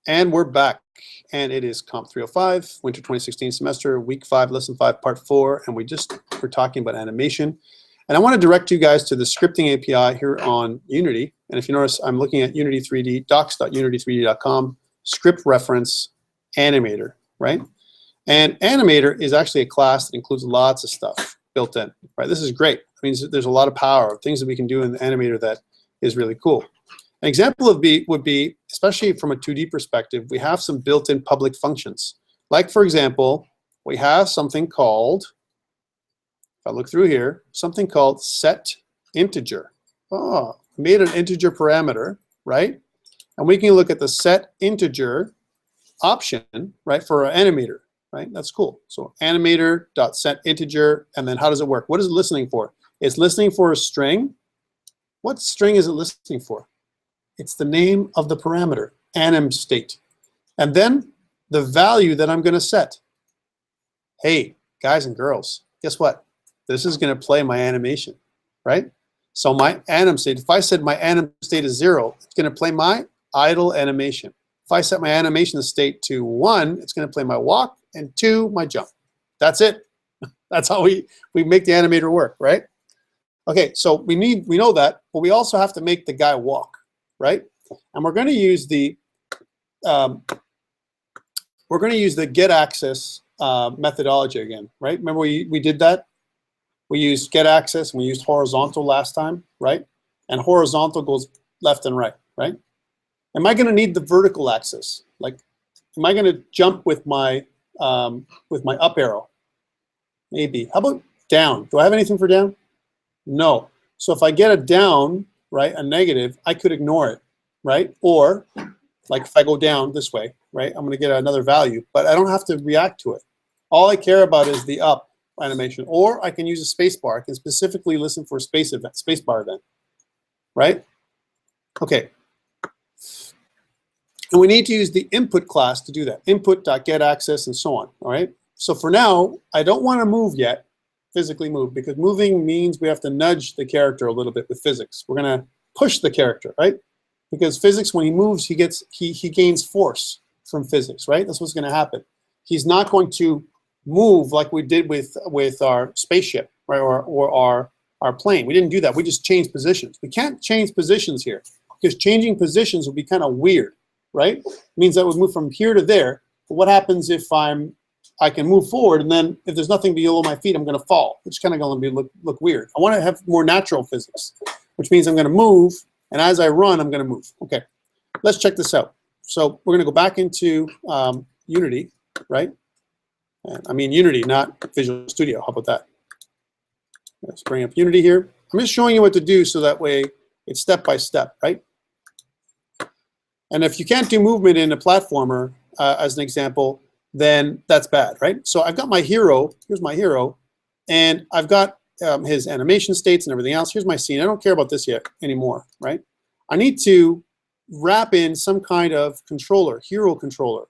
And we're back. And it is COMP305, Winter 2016 semester, week 5, lesson 5, part 4. And we're talking about animation. And I want to direct you guys to the scripting API here on Unity. And if you notice, I'm looking at Unity 3D, docs.unity3d.com, script reference animator, right? And animator is actually a class that includes lots of stuff built in, right? This is great. It means there's a lot of power, things that we can do in the animator that is really cool. An example would be, especially from a 2D perspective, we have some built-in public functions. Like, for example, we have something called, if I look through here, something called set integer. Oh, we made an integer parameter, right? And we can look at the set integer option, right, for our animator, right? That's cool. So animator.setInteger, and then how does it work? What is it listening for? It's listening for a string. What string is it listening for? It's the name of the parameter, anim state. And then the value that I'm going to set. Hey, guys and girls, guess what? This is going to play my animation, right? So my anim state, if I said my anim state is 0, it's going to play my idle animation. If I set my animation state to 1, it's going to play my walk, and 2, my jump. That's it. That's how we make the animator work, right? Okay, so we know that, but we also have to make the guy walk, right? And we're going to use the get access methodology again, right? Remember we did that? We used get access and we used horizontal last time, right? And horizontal goes left and right, right? Am I going to need the vertical axis? Like, am I going to jump with my up arrow? Maybe. How about down? Do I have anything for down? No. So if I get a down, right, a negative, I could ignore it, right? Or, like if I go down this way, right, I'm going to get another value, but I don't have to react to it. All I care about is the up animation. Or I can use a space bar. I can specifically listen for a space bar event, right? Okay. And we need to use the input class to do that. Input.getAccess and so on, all right? So for now, I don't want to move yet, physically move, because moving means we have to nudge the character a little bit with physics. We're going to push the character, right? Because physics, when he moves, he gains force from physics, right? That's what's going to happen. He's not going to move like we did with our spaceship, right, or our plane. We didn't do that. We just changed positions. We can't change positions here because changing positions would be kind of weird, right? It means that we move from here to there. But what happens if I can move forward, and then if there's nothing below my feet, I'm going to fall. It's kind of going to look weird. I want to have more natural physics, which means I'm going to move, and as I run, I'm going to move. Okay, let's check this out. So we're going to go back into Unity, right? I mean Unity, not Visual Studio. How about that? Let's bring up Unity here. I'm just showing you what to do so that way it's step by step, right? And if you can't do movement in a platformer, as an example, then that's bad, right? So I've got my hero. Here's my hero. And I've got his animation states and everything else. Here's my scene. I don't care about this yet anymore, right? I need to wrap in some kind of controller, hero controller,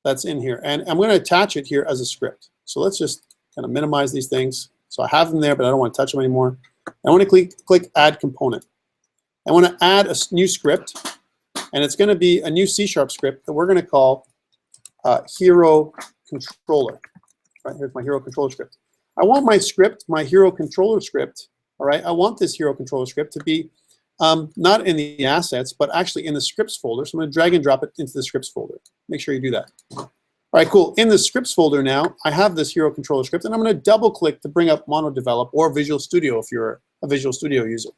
that's in here. And I'm going to attach it here as a script. So let's just kind of minimize these things. So I have them there, but I don't want to touch them anymore. I want to click Add Component. I want to add a new script, and it's going to be a new C# script that we're going to call Hero Controller. Right, here's my Hero Controller script. I want my script, my Hero Controller script, all right, I want this Hero Controller script to be not in the assets, but actually in the scripts folder. So I'm going to drag and drop it into the scripts folder. Make sure you do that. All right, cool. In the scripts folder now, I have this Hero Controller script, and I'm going to double click to bring up MonoDevelop or Visual Studio if you're a Visual Studio user.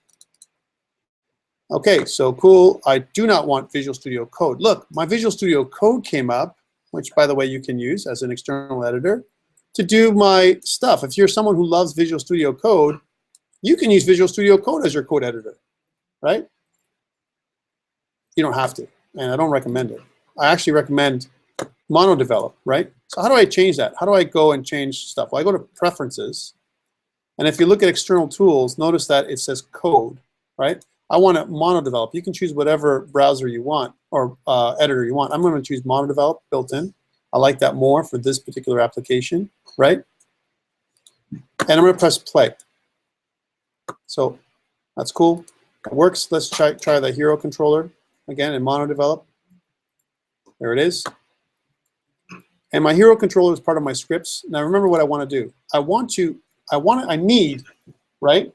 Okay, so cool. I do not want Visual Studio Code. Look, my Visual Studio Code came up, which, by the way, you can use as an external editor to do my stuff. If you're someone who loves Visual Studio Code, you can use Visual Studio Code as your code editor, right? You don't have to, and I don't recommend it. I actually recommend MonoDevelop, right? So how do I change that? How do I go and change stuff? Well, I go to Preferences, and if you look at External Tools, notice that it says Code, right? I want to MonoDevelop. You can choose whatever browser you want or editor you want. I'm going to choose MonoDevelop built in. I like that more for this particular application, right? And I'm going to press play. So that's cool. It works. Let's try the Hero controller again in MonoDevelop. There it is. And my hero controller is part of my scripts. Now remember what I want to do. I need, right?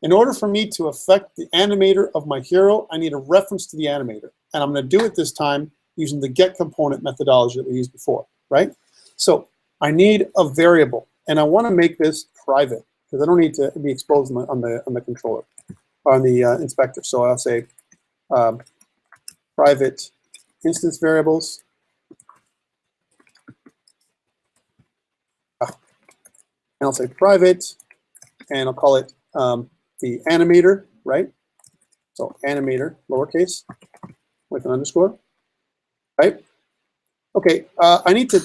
In order for me to affect the animator of my hero, I need a reference to the animator. And I'm going to do it this time using the get component methodology that we used before, right? So I need a variable, and I want to make this private because I don't need to be exposed on the controller, on the inspector. So I'll say private instance variables. And I'll say private, and I'll call it the animator, right? So animator, lowercase, with an underscore, right? Okay, I need to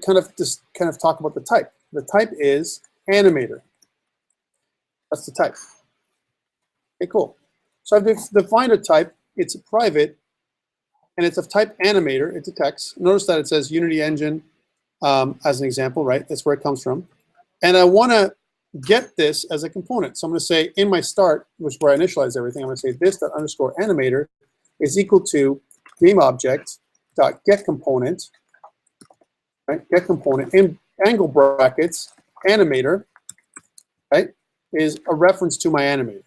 kind of talk about the type. The type is animator. That's the type. Okay, cool. So I've defined a type. It's a private, and it's of type animator. It's a text. Notice that it says Unity Engine as an example, right? That's where it comes from. And I want to get this as a component. So I'm going to say in my start, which is where I initialize everything, I'm going to say this._animator is equal to GameObject.getComponent, right? GetComponent in angle brackets, animator, right, is a reference to my animator.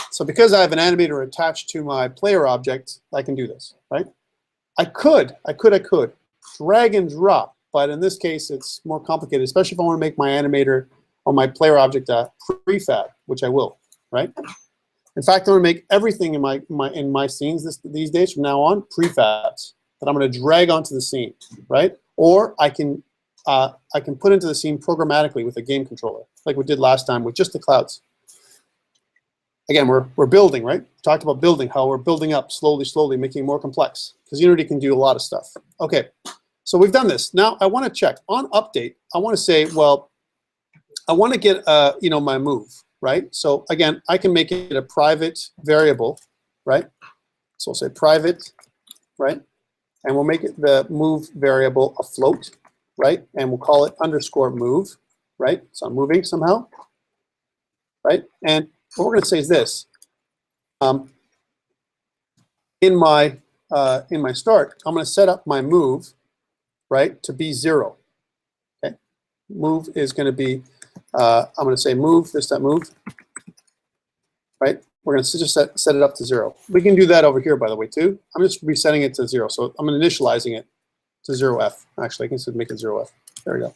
So because I have an animator attached to my player object, I can do this, right? I could drag and drop, but in this case, it's more complicated, especially if I want to make my animator or my player object a prefab, which I will, right? In fact, I'm going to make everything in my scenes these days from now on prefabs that I'm going to drag onto the scene, right? Or I can put into the scene programmatically with a game controller, like we did last time with just the clouds. Again, we're building, right? We talked about building, how we're building up slowly, making it more complex, because Unity can do a lot of stuff. Okay, so we've done this. Now I want to check on update. I want to say, well, I want to get my move, right? So again, I can make it a private variable, right? So we'll say private, right? And we'll make it the move variable a float, right? And we'll call it _move, right? So I'm moving somehow, right? And what we're going to say is this: in my start, I'm going to set up my move, right, to be 0. Okay, move is going to be I'm going to say move this.move, right? We're going to just set it up to 0. We can do that over here, by the way, too. I'm just resetting it to 0, so I'm initializing it to 0f. Actually, I can make it 0f. There we go.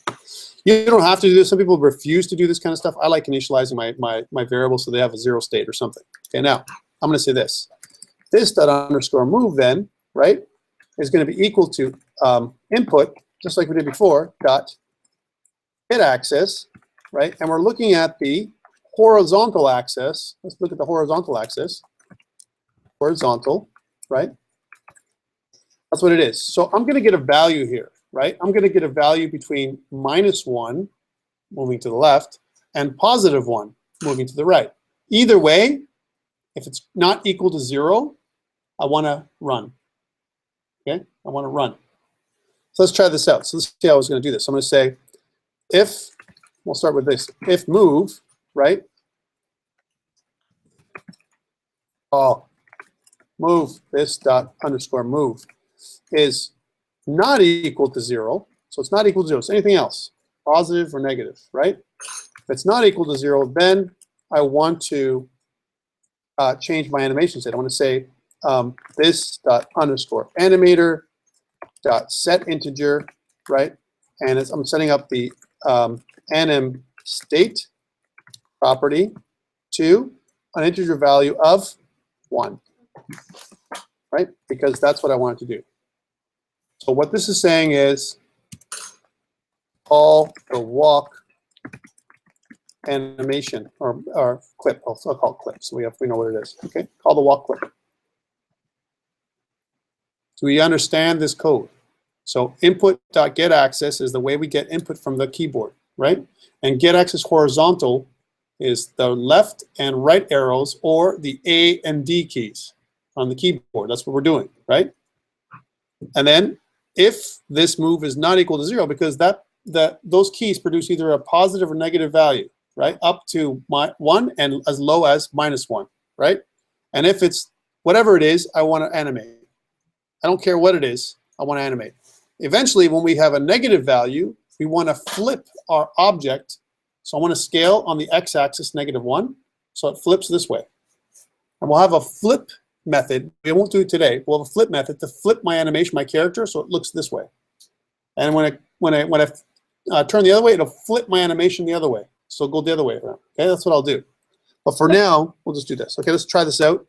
You don't have to do this. Some people refuse to do this kind of stuff. I like initializing my variables so they have a 0 state or something. Okay, now I'm going to say this. This._move then, right, is going to be equal to input, just like we did before, dot get access, right? And we're looking at the horizontal axis. Let's look at the horizontal axis. Horizontal, right? That's what it is. So I'm going to get a value here, right? I'm going to get a value between -1, moving to the left, and +1, moving to the right. Either way, if it's not equal to 0, I want to run. Okay, I want to run. So let's try this out. So let's see how I was going to do this. So I'm going to say if, we'll start with this, if move, right? Oh, move this._move is not equal to 0. So it's not equal to 0. So anything else, positive or negative, right? If it's not equal to 0, then I want to change my animation state. I want to say this._animator.set integer, right? And I'm setting up the anim state property to an integer value of 1, right? Because that's what I want it to do. So what this is saying is call the walk animation or clip. I'll call it clip, so we know what it is. Okay, call the walk clip. Do we understand this code? So input.getAccess is the way we get input from the keyboard, right? And getAccess horizontal is the left and right arrows or the A and D keys on the keyboard. That's what we're doing, right? And then if this move is not equal to 0, because those keys produce either a positive or negative value, right? Up to 1 and as low as -1, right? And if it's whatever it is, I want to animate. I don't care what it is, I want to animate. Eventually, when we have a negative value, we want to flip our object. So I want to scale on the x-axis -1, so it flips this way. And we'll have a flip method. We won't do it today. We'll have a flip method to flip my animation, my character, so it looks this way. And when I turn the other way, it'll flip my animation the other way. So it'll go the other way around. Okay, that's what I'll do. But for now, we'll just do this. Okay, let's try this out.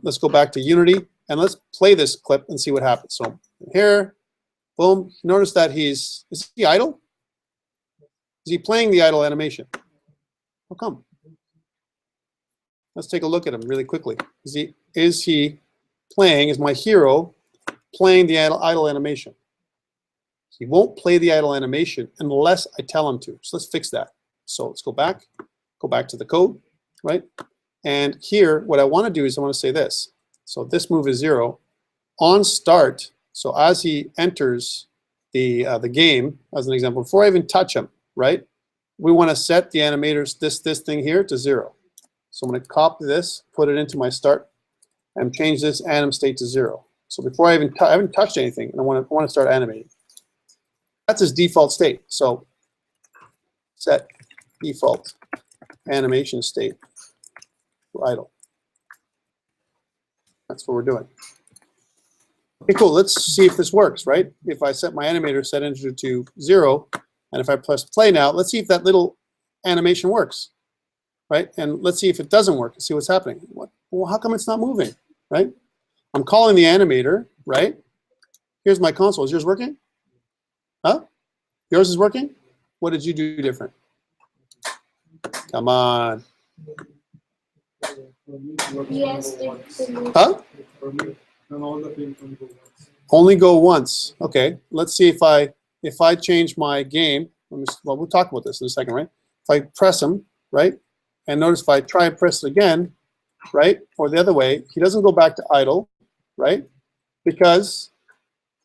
Let's go back to Unity, and let's play this clip and see what happens. So here, boom. Notice that is he idle? Is he playing the idle animation? How come? Let's take a look at him really quickly. Is he playing, is my hero playing the idle animation? He won't play the idle animation unless I tell him to. So let's fix that. So let's go back to the code, right? And here, what I want to do is I want to say this. So this move is 0. On start, so as he enters the game, as an example, before I even touch him, right? We want to set the animators, this thing here, to 0. So I'm going to copy this, put it into my start, and change this anim state to 0. So before I haven't touched anything, and I want to start animating. That's his default state. So set default animation state to idle. That's what we're doing. Okay, cool. Let's see if this works, right? If I set my animator set integer to 0, and if I press play now, let's see if that little animation works, right? And let's see if it doesn't work and see what's happening. Well, how come it's not moving, right? I'm calling the animator, right? Here's my console. Is yours working? Huh? Yours is working? What did you do different? Come on. Yes. Huh? Only go once. Okay. Let's see if I change my game. Well, we'll talk about this in a second, right? If I press him, right? And notice if I try and press it again, right? Or the other way, he doesn't go back to idle, right? Because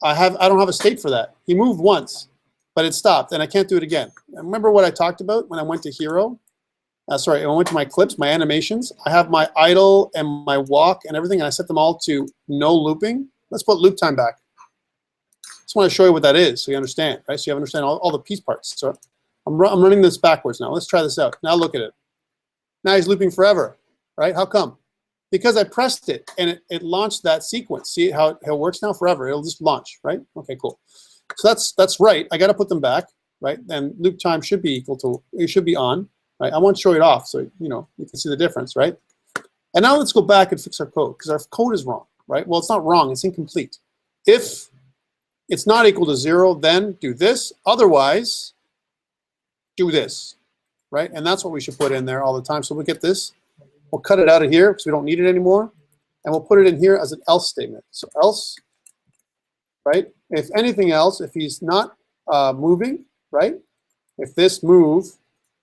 I don't have a state for that. He moved once, but it stopped, and I can't do it again. Remember what I talked about when I went to hero? Sorry, I went to my clips, my animations. I have my idle and my walk and everything, and I set them all to no looping. Let's put loop time back. Just want to show you what that is so you understand, right? So you understand all the piece parts. So I'm running this backwards now. Let's try this out. Now look at it. Now he's looping forever, right? How come? Because I pressed it and it launched that sequence. See how it works now? Forever. It'll just launch, right? Okay, cool. So that's right. I got to put them back, right? And loop time should be equal to, it should be on, right? I want to show it off so you can see the difference, right? And now let's go back and fix our code because our code is wrong, right? Well, it's not wrong. It's incomplete. If it's not equal to 0, then do this. Otherwise, do this, right? And that's what we should put in there all the time. So look at this. We'll cut it out of here because we don't need it anymore. And we'll put it in here as an else statement. So else, right? If anything else, if he's not moving, right? If this move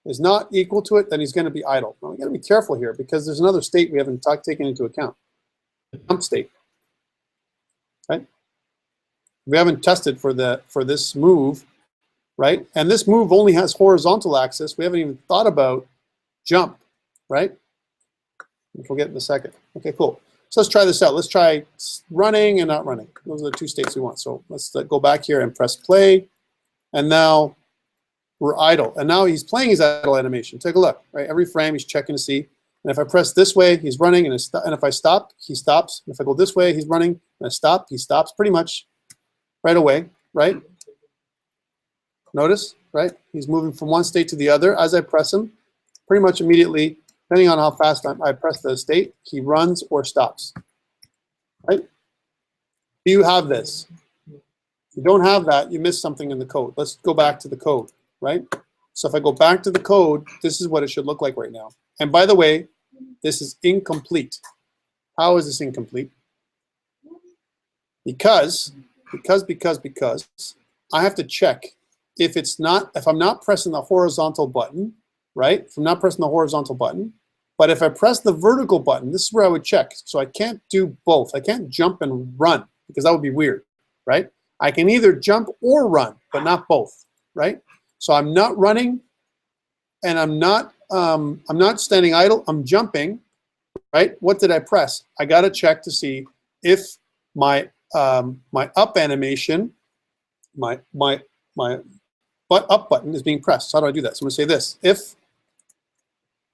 is not equal to it, then he's going to be idle. Now, we got to be careful here because there's another state we haven't taken into account. The jump state, right? We haven't tested for this move, right? And this move only has horizontal axis. We haven't even thought about jump, right? We'll get in a second. Okay, cool. So let's try this out. Let's try running and not running. Those are the two states we want. So let's go back here and press play. And now we're idle. And now he's playing his idle animation. Take a look, right? Every frame he's checking to see. And if I press this way, he's running. And if I stop, he stops. And if I go this way, he's running. And I stop, he stops pretty much right away, right? Notice, right? He's moving from one state to the other. As I press him, pretty much immediately, depending on how fast I press the state, he runs or stops, right? Do you have this? If you don't have that, you missed something in the code. Let's go back to the code, right? So if I go back to the code, this is what it should look like right now. And by the way, this is incomplete. How is this incomplete? Because I have to check if I'm not pressing the horizontal button, right? If I'm not pressing the horizontal button, but if I press the vertical button, this is where I would check. So I can't do both. I can't jump and run because that would be weird, right? I can either jump or run, but not both, right? So I'm not running and I'm not standing idle. I'm jumping, right? What did I press? I got to check to see if my my up animation, my up button is being pressed. So how do I do that? So I'm going to say this, if,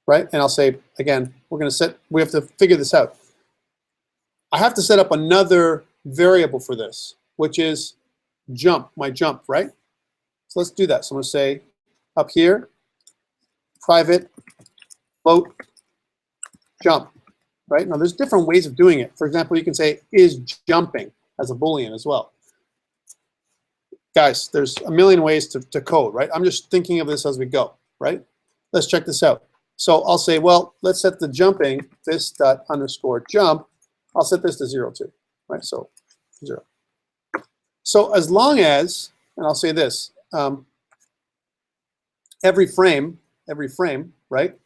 right? And I'll say, again, we have to figure this out. I have to set up another variable for this, which is jump, my jump, right? So let's do that. So I'm going to say up here, private float jump, right? Now there's different ways of doing it. For example, you can say is jumping as a Boolean as well. Guys, there's a million ways to code, right? I'm just thinking of this as we go, right? Let's check this out. So I'll say, well, let's set the jumping, this dot underscore jump. I'll set this to 0 too, right? So 0. So as long as, and I'll say this, every frame, right?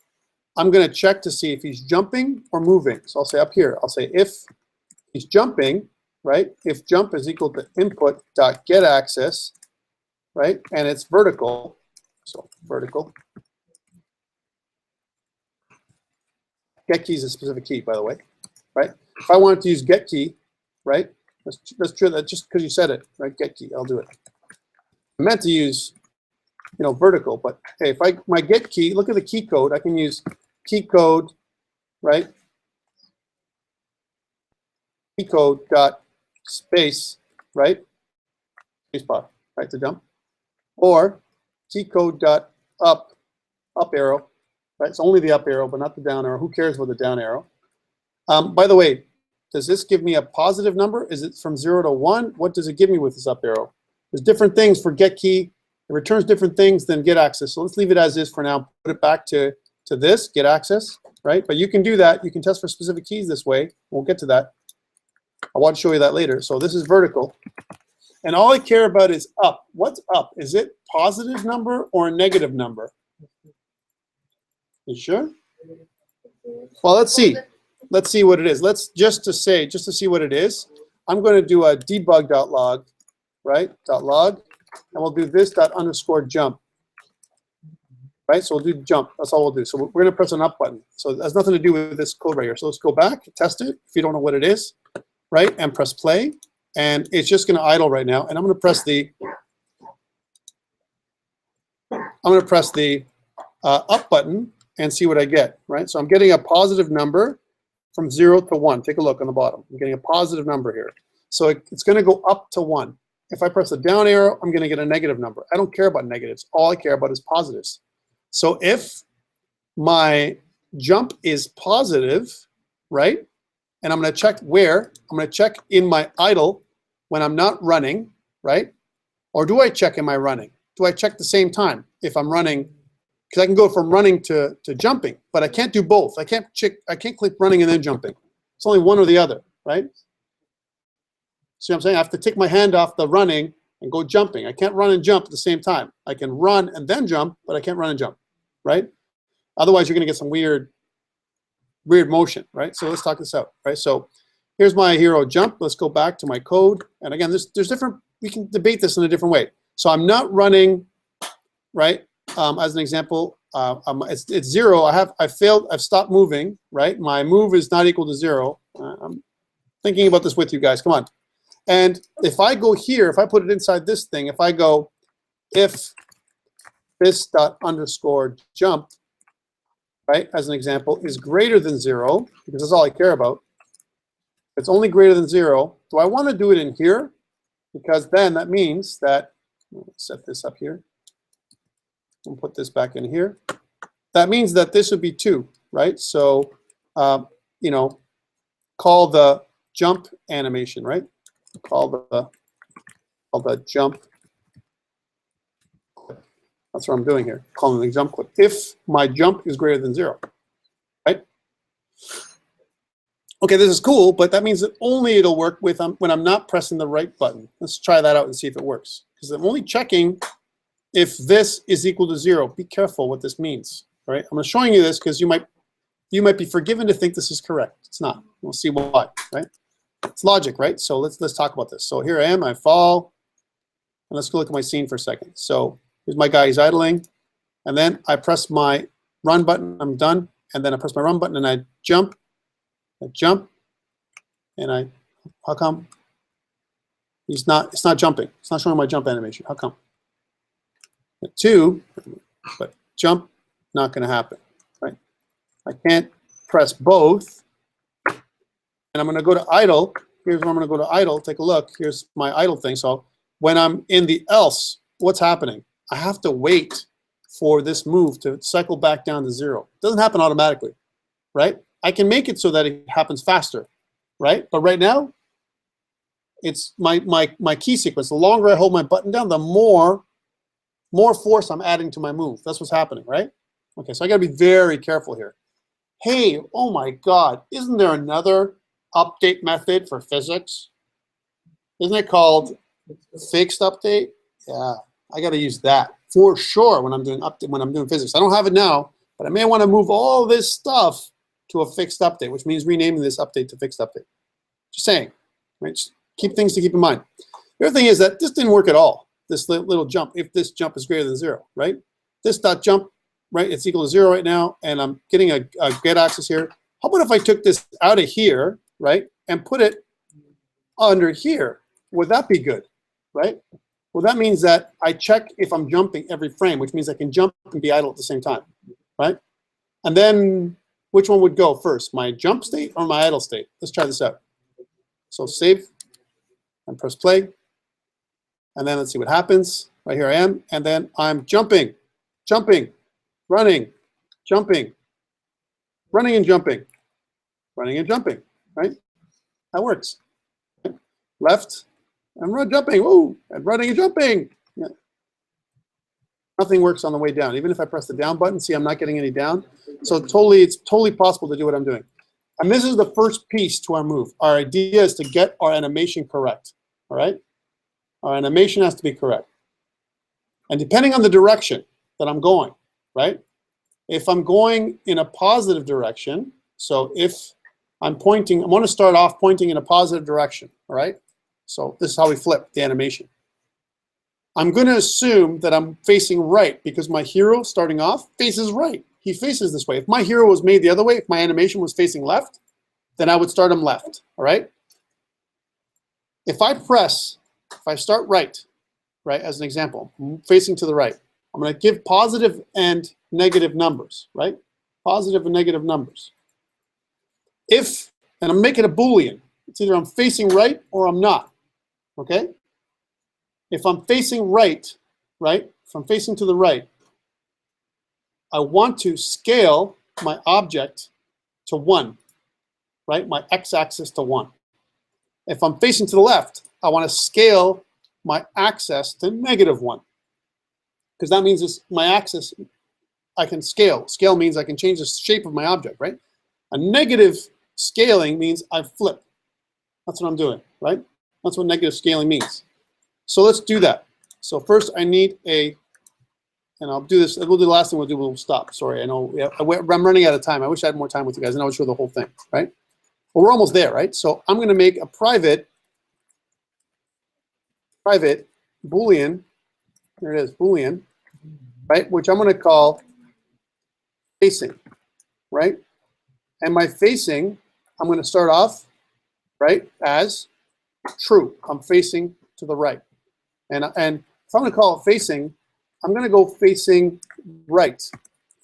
I'm going to check to see if he's jumping or moving. So I'll say up here, I'll say if he's jumping, right? If jump is equal to input dot get access, right? And it's vertical, so vertical. Get key is a specific key, by the way, right? If I wanted to use get key, right? That's true. That just because you said it, right? Get key, I'll do it. I meant to use, you know, vertical, but hey, if my get key, look at the key code. I can use key code, right? Key code dot space, right? Spacebar, right, to jump. Or key code dot up arrow, right? It's only the up arrow, but not the down arrow. Who cares about the down arrow? By the way, does this give me a positive number? Is it from 0 to 1? What does it give me with this up arrow? There's different things for get key. It returns different things than get access. So let's leave it as is for now. Put it back to this, get access, right? But you can do that. You can test for specific keys this way. We'll get to that. I want to show you that later. So this is vertical. And all I care about is up. What's up? Is it positive number or a negative number? You sure? Well, let's see. Let's see what it is. Let's just to see what it is, I'm going to do a debug.log, right? .log, and we'll do this underscore jump, right? So we'll do jump. That's all we'll do. So we're going to press an up button. So it has nothing to do with this code right here. So let's go back, test it if you don't know what it is, right? And press play, and it's just going to idle right now. And I'm going to press the up button and see what I get, right? So I'm getting a positive number from 0 to 1. Take a look on the bottom. I'm getting a positive number here. So it's going to go up to 1. If I press the down arrow, I'm going to get a negative number. I don't care about negatives. All I care about is positives. So if my jump is positive, right, and I'm going to check where, I'm going to check in my idle when I'm not running, right? Or do I check, am I running? Do I check the same time if I'm running? Because I can go from running to jumping, but I can't do both. I can't click running and then jumping. It's only one or the other, right? See what I'm saying? I have to take my hand off the running and go jumping. I can't run and jump at the same time. I can run and then jump, but I can't run and jump, right? Otherwise, you're going to get some weird motion, right? So let's talk this out, right? So here's my hero jump. Let's go back to my code. And again, there's different, we can debate this in a different way. So I'm not running, right? As an example, it's 0. I've stopped moving, right? My move is not equal to 0. I'm thinking about this with you guys. Come on. And if I go here, if I put it inside this thing, if I go if this dot underscore jump, right, as an example, is greater than 0, because that's all I care about. If it's only greater than 0, do I want to do it in here? Because then that means that, let's set this up here. We'll put this back in here. That means that this would be 2, right? So, you know, call the jump animation, right? Call the jump clip. That's what I'm doing here, calling the jump clip. If my jump is greater than 0, right? Okay, this is cool, but that means that only it'll work with when I'm not pressing the right button. Let's try that out and see if it works. Because I'm only checking if this is equal to 0. Be careful what this means, right? I'm showing you this because you might be forgiven to think this is correct. It's not. We'll see why, right? It's logic, right? So let's talk about this. So here I am, I fall, and let's go look at my scene for a second. So here's my guy, he's idling, and then I press my run button, I'm done, and then I press my run button and I jump, I jump, and how come? It's not jumping. It's not showing my jump animation. How come? 2, but jump, not going to happen, right? I can't press both. And I'm going to go to idle. Here's where I'm going to go to idle. Take a look. Here's my idle thing. So when I'm in the else, what's happening? I have to wait for this move to cycle back down to 0. It doesn't happen automatically, right? I can make it so that it happens faster, right? But right now, it's my key sequence. The longer I hold my button down, the more force I'm adding to my move. That's what's happening, right? Okay, so I gotta be very careful here. Hey, oh my God, isn't there another update method for physics? Isn't it called fixed update? Yeah, I gotta use that for sure when I'm doing physics. I don't have it now, but I may want to move all this stuff to a fixed update, which means renaming this update to fixed update. Just saying, right? Just keep things to keep in mind. The other thing is that this didn't work at all. This little jump, if this jump is greater than 0, right? This dot jump, right? It's equal to 0 right now, and I'm getting a get axis here. How about if I took this out of here, right, and put it under here? Would that be good, right? Well, that means that I check if I'm jumping every frame, which means I can jump and be idle at the same time, right? And then which one would go first, my jump state or my idle state? Let's try this out. So save and press play. And then let's see what happens. Right here I am. And then I'm jumping, running, jumping, running and jumping, running and jumping, right? That works. Left, and jumping, woo, and running and jumping. Yeah. Nothing works on the way down. Even if I press the down button, see I'm not getting any down. So it's totally possible to do what I'm doing. And this is the first piece to our move. Our idea is to get our animation correct, all right? Our animation has to be correct. And depending on the direction that I'm going, right? If I'm going in a positive direction, so if I'm pointing, I'm going to start off pointing in a positive direction, all right? So this is how we flip the animation. I'm going to assume that I'm facing right because my hero starting off faces right. He faces this way. If my hero was made the other way, if my animation was facing left, then I would start him left, all right? If I start right, as an example, facing to the right, I'm going to give positive and negative numbers, right? Positive and negative numbers. And I'm making a Boolean. It's either I'm facing right or I'm not, okay? If I'm facing right, if I'm facing to the right, I want to scale my object to 1, right? My x-axis to 1. If I'm facing to the left, I want to scale my axis to -1. Because that means my axis, I can scale. Scale means I can change the shape of my object, right? A negative scaling means I flip. That's what I'm doing, right? That's what negative scaling means. So let's do that. So first I need and I'll do this, we'll do the last thing we'll stop. Sorry, I know I'm running out of time. I wish I had more time with you guys and I would show the whole thing, right? Well, we're almost there, right? So I'm going to make a private Boolean, here it is, Boolean, right? Which I'm going to call facing, right? And my facing, I'm going to start off, right, as true. I'm facing to the right. And if I'm going to call it facing, I'm going to go facing right.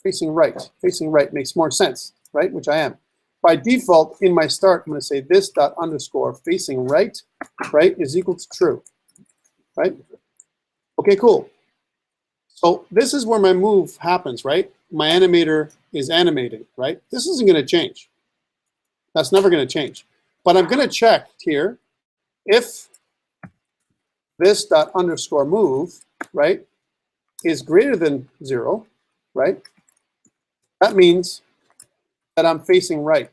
Facing right. Facing right makes more sense, right, which I am. By default, in my start, I'm going to say this dot underscore facing right, is equal to true, right? Okay, cool. So this is where my move happens, right? My animator is animating, right? This isn't going to change. That's never going to change. But I'm going to check here if this dot underscore move, right, is greater than 0, right? That means that I'm facing right.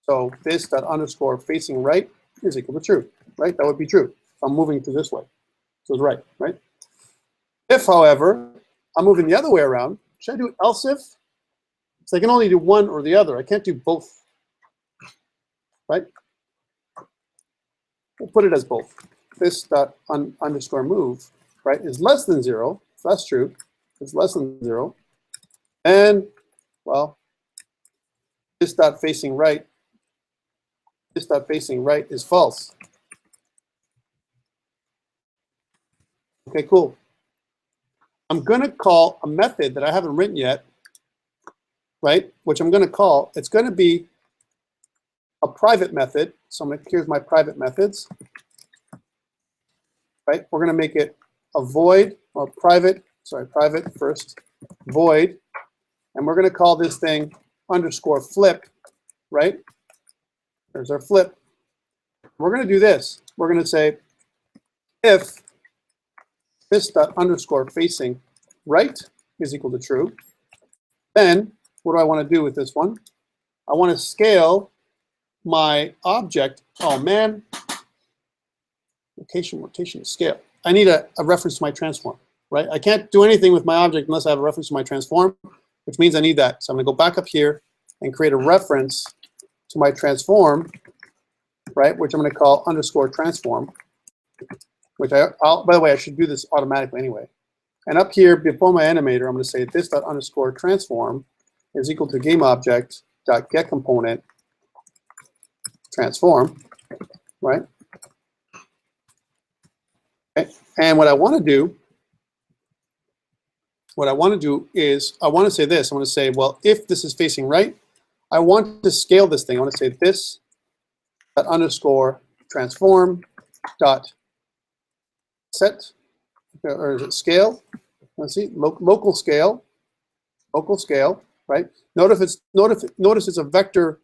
So this dot underscore facing right is equal to true, right? That would be true. I'm moving to this way. So it's right? If, however, I'm moving the other way around, should I do else if? So I can only do one or the other. I can't do both, right? We'll put it as both. This dot underscore move, right, is less than 0. If that's true, it's less than 0. And, well, this dot facing right, this dot facing right is false. Okay, cool. I'm going to call a method that I haven't written yet, right? Which I'm going to call, it's going to be a private method. So here's my private methods, right? We're going to make it a void or private, sorry, private first, void. And we're going to call this thing underscore flip, right? There's our flip. We're going to do this. We're going to say if this dot underscore facing right is equal to true, then what do I want to do with this one? I want to scale my object. Oh man, location, rotation, scale. I need a reference to my transform, right? I can't do anything with my object unless I have a reference to my transform, which means I need that. So I'm going to go back up here and create a reference to my transform, right? Which I'm going to call underscore transform. Which by the way, I should do this automatically anyway. And up here before my animator, I'm going to say this dot underscore transform is equal to game object dot get component transform, right? Okay. And what I want to do is I want to say this. I want to say, well, if this is facing right, I want to scale this thing. I want to say this dot underscore transform dot set, or is it scale? Let's see, local scale, right? Notice it's a vector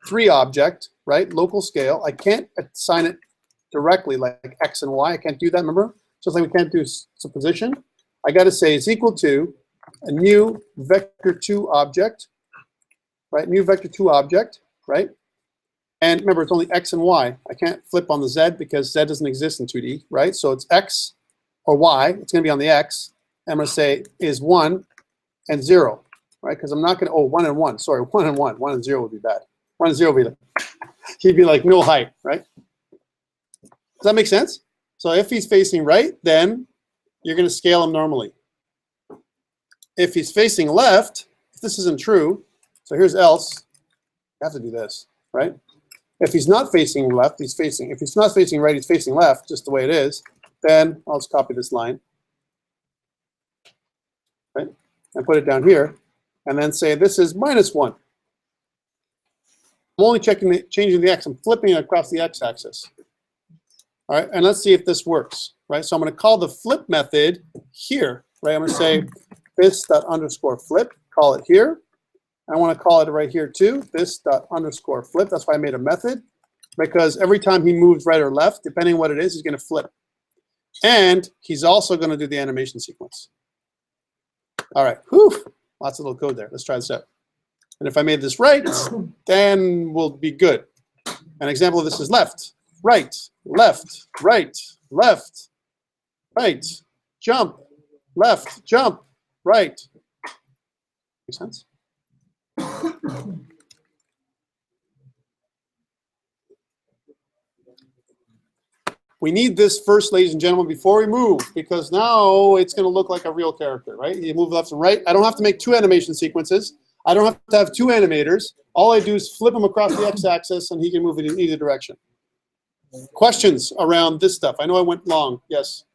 3 object, right? Local scale. I can't assign it directly like X and Y. I can't do that, remember? Just like we can't do supposition. I got to say it's equal to a new vector 2 object, right? New vector 2 object, right? And remember, it's only X and Y. I can't flip on the Z because Z doesn't exist in 2D, right? So it's X or Y. It's going to be on the X. And I'm going to say is 1 and 0, right? Because I'm not going to, 1 and 1. Sorry, 1 and 1. 1 and 0 would be bad. 1 and 0 would be like, he'd be like no height, right? Does that make sense? So if he's facing right, then you're going to scale him normally. If he's facing left, if this isn't true, so here's else, you have to do this, right? If he's not facing left, he's facing, if he's not facing right, he's facing left, just the way it is, then I'll just copy this line, right? And put it down here, and then say this is -1. I'm only changing the X, I'm flipping it across the X axis. All right, and let's see if this works, right? So I'm going to call the flip method here, right? I'm going to say this dot underscore flip, call it here. I want to call it right here too, this dot underscore flip. That's why I made a method, because every time he moves right or left, depending on what it is, he's going to flip. And he's also going to do the animation sequence. All right, whew, lots of little code there. Let's try this out. And if I made this right, then we'll be good. An example of this is left, right, left, right, left, right, jump, left, jump, right. Make sense? We need this first, ladies and gentlemen, before we move, because now it's going to look like a real character, right? You move left and right. I don't have to make 2 animation sequences. I don't have to have 2 animators. All I do is flip him across the X-axis, and he can move it in either direction. Questions around this stuff? I know I went long. Yes?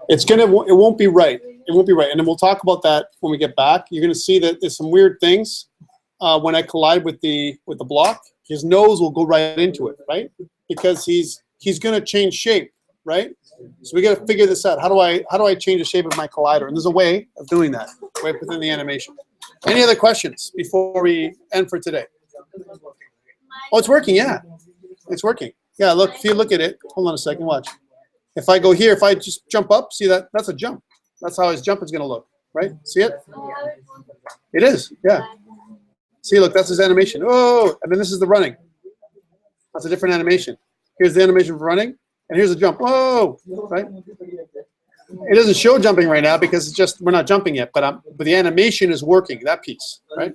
It won't be right. It won't be right. And then we'll talk about that when we get back. You're going to see that there's some weird things when I collide with the block. His nose will go right into it, right? Because he's going to change shape, right? So we got to figure this out. How do I change the shape of my collider? And there's a way of doing that right within the animation. Any other questions before we end for today? Oh, it's working. Yeah, it's working. Yeah, look. If you look at it, hold on a second. Watch. If I go here, if I just jump up, see that? That's a jump. That's how his jump is going to look, right? See it? It is. Yeah. See, look, that's his animation. Oh, and then this is the running. That's a different animation. Here's the animation for running, and here's the jump. Whoa, right? It doesn't show jumping right now because it's just we're not jumping yet, but the animation is working. That piece, right?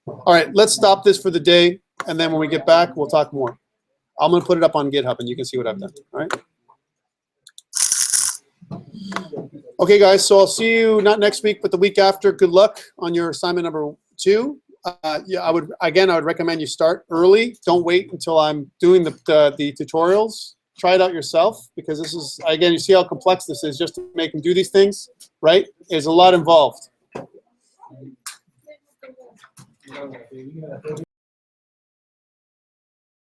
All right, let's stop this for the day, and then when we get back, we'll talk more. I'm going to put it up on GitHub, and you can see what I've done. All right. Okay, guys. So I'll see you not next week, but the week after. Good luck on your assignment number 2. Yeah, I would recommend you start early. Don't wait until I'm doing the tutorials. Try it out yourself, because this is, again, you see how complex this is just to make them do these things, right? There's a lot involved.